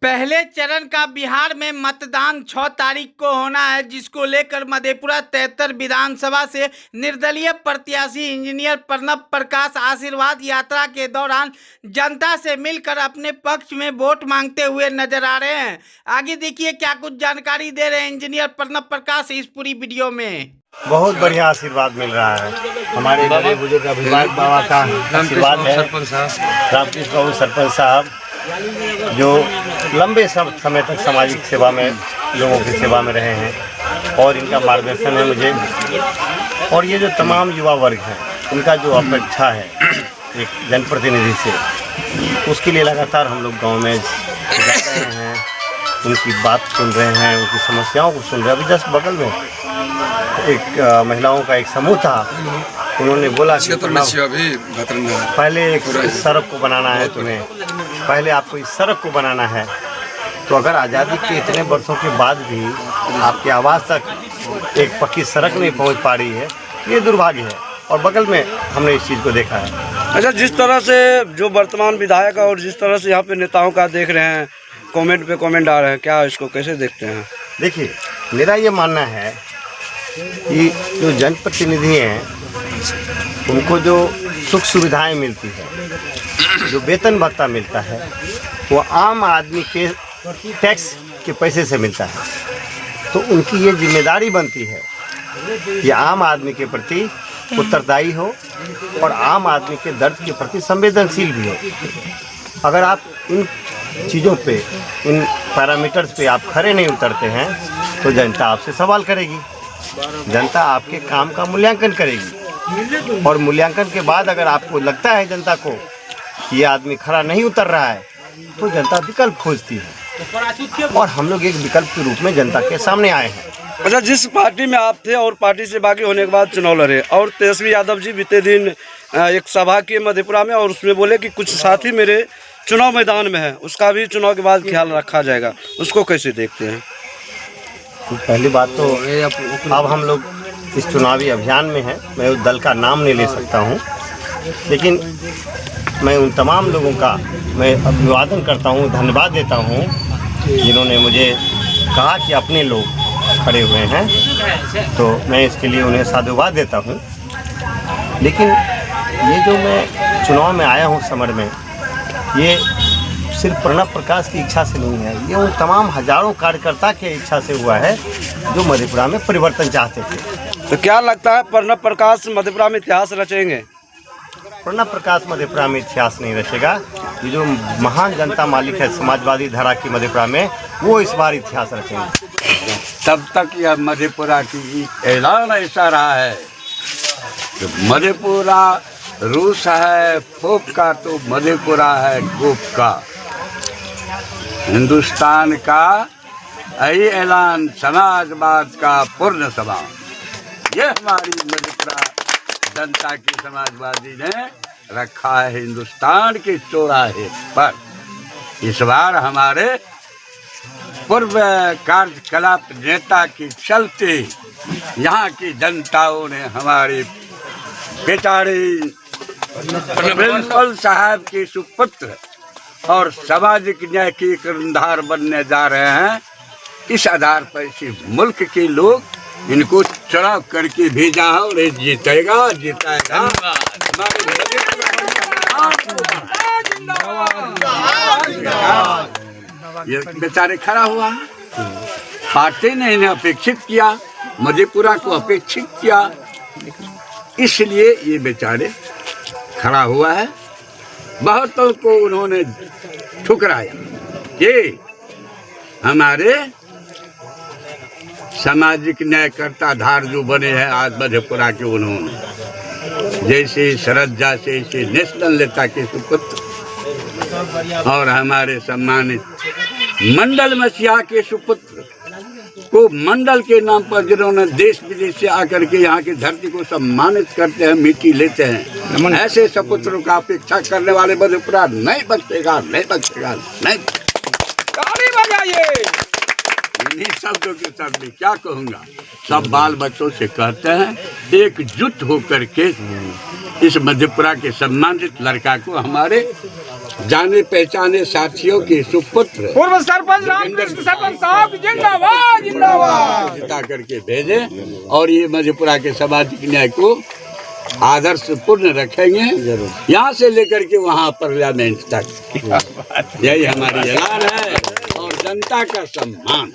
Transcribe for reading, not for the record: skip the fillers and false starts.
पहले चरण का बिहार में मतदान 6 तारीख को होना है, जिसको लेकर मधेपुरा 73 विधानसभा से निर्दलीय प्रत्याशी इंजीनियर प्रणव प्रकाश आशीर्वाद यात्रा के दौरान जनता से मिलकर अपने पक्ष में वोट मांगते हुए नजर आ रहे हैं। आगे देखिए क्या कुछ जानकारी दे रहे हैं इंजीनियर प्रणव प्रकाश इस पूरी वीडियो में। बहुत बढ़िया आशीर्वाद मिल रहा है। हमारे बड़े बुजुर्ग अभिभावक बाबा का आशीर्वाद है। रामकृष्ण बाबू सरपंच साहब जो लंबे समय तक सामाजिक सेवा में लोगों की सेवा में रहे हैं और इनका मार्गदर्शन है मुझे, और ये जो तमाम युवा वर्ग है इनका जो अपेक्षा है एक जनप्रतिनिधि से, उसके लिए लगातार हम लोग गांव में जा रहे हैं, उनकी बात सुन रहे हैं, उनकी समस्याओं को सुन रहे हैं। अभी जस्ट बगल में एक महिलाओं का एक समूह था, उन्होंने बोला कि पहले एक सड़क को बनाना है, तुम्हें पहले आपको इस सड़क को बनाना है। तो अगर आज़ादी के इतने वर्षों के बाद भी आपकी आवाज़ तक एक पक्की सड़क नहीं पहुंच पा रही है, ये दुर्भाग्य है। और बगल में हमने इस चीज़ को देखा है। अच्छा, जिस तरह से जो वर्तमान विधायक और जिस तरह से यहाँ पे नेताओं का देख रहे हैं, कमेंट पे कमेंट आ रहे हैं, क्या इसको कैसे देखते हैं? देखिए, मेरा ये मानना है कि जो जनप्रतिनिधि हैं उनको जो सुख सुविधाएं मिलती है, जो वेतन भत्ता मिलता है, वो आम आदमी के टैक्स के पैसे से मिलता है। तो उनकी ये जिम्मेदारी बनती है कि आम आदमी के प्रति उत्तरदायी हो और आम आदमी के दर्द के प्रति संवेदनशील भी हो। अगर आप इन चीज़ों पे, इन पैरामीटर्स पे आप खरे नहीं उतरते हैं तो जनता आपसे सवाल करेगी, जनता आपके काम का मूल्यांकन करेगी, और मूल्यांकन के बाद अगर आपको लगता है जनता को कि ये आदमी खरा नहीं उतर रहा है तो जनता विकल्प खोजती है, और हम लोग एक विकल्प के रूप में जनता के सामने आए हैं। अच्छा, जिस पार्टी में आप थे और पार्टी से बागी होने के बाद चुनाव लड़े, और तेजस्वी यादव जी बीते दिन एक सभा की मधेपुरा में, और उसमें बोले कि कुछ साथी मेरे चुनाव मैदान में है, उसका भी चुनाव के बाद ख्याल रखा जाएगा, उसको कैसे देखते हैं? तो पहली बात तो अब हम लोग इस चुनावी अभियान में हैं, मैं उस दल का नाम नहीं ले सकता हूं, लेकिन मैं उन तमाम लोगों का मैं अभिवादन करता हूं, धन्यवाद देता हूं जिन्होंने मुझे कहा कि अपने लोग खड़े हुए हैं, तो मैं इसके लिए उन्हें साधुवाद देता हूं। लेकिन ये जो मैं चुनाव में आया हूं समर में, ये सिर्फ प्रणव प्रकाश की इच्छा से नहीं है, ये उन तमाम हजारों कार्यकर्ता की इच्छा से हुआ है जो मधेपुरा में परिवर्तन चाहते थे। तो क्या लगता है प्रणव प्रकाश मधेपुरा में इतिहास रचेंगे? प्रणव प्रकाश मधेपुरा में इतिहास नहीं रचेगा। ये जो महान जनता मालिक है समाजवादी धारा की मधेपुरा में, वो इस बार इतिहास रचेंगे। तब तक यह मधेपुरा की ऐलान ऐसा रहा है कि मधेपुरा रूस है फोक का तो मधेपुरा है गोप का। हिंदुस्तान का यही ऐलान समाजवाद का पूर्ण सभा, ये हमारी मधेपुरा जनता की समाजवादी ने रखा है हिंदुस्तान के चौराहे पर। इस बार हमारे पूर्व कार्यकलाप नेता के चलते यहाँ की जनताओं ने हमारे बेचारे प्रिंसिपल साहब के सुपुत्र और सामाजिक न्याय के कर्णधार बनने जा रहे हैं, इस आधार पर इस मुल्क के लोग इनको चुनाव करके भेजा है, और ये जीतेगा जिताएगा। ये बेचारे खड़ा हुआ, पार्टी ने इन्हें अपेक्षित किया, मधेपुरा को अपेक्षित किया, इसलिए ये बेचारे खड़ा हुआ है। बहुतों को उन्होंने ठुकराया। ये हमारे सामाजिक न्यायकर्ता धार जो बने हैं आज मधेपुरा के, उन्होंने जैसे शरद से नेशनल नेता के सुपुत्र और हमारे सम्मानित मंडल मसीहा के सुपुत्र को मंडल के नाम पर जिन्होंने देश विदेश से आकर के यहाँ की धरती को सम्मानित करते हैं, मिट्टी लेते हैं, ऐसे सपुत्रों का अपेक्षा करने वाले मधेपुरा नहीं बचेगा, नहीं बचेगा, नहीं। ताली बजाइए। इन्हीं शब्दों के साथ मैं क्या कहूँगा, सब बाल बच्चों से कहते हैं एकजुट होकर के इस मधेपुरा के सम्मानित लड़का को हमारे जाने पहचाने साथियों के सुपुत्र पूर्व सरपंच रामकृष्ण सरपंच साहब जिंदाबाद जिंदाबाद जिता करके भेजे और ये मधेपुरा के सामाजिक न्याय को आदर्श पूर्ण रखेंगे यहाँ से लेकर के वहाँ पार्लियामेंट तक। यही हमारी ऐलान है और जनता का सम्मान।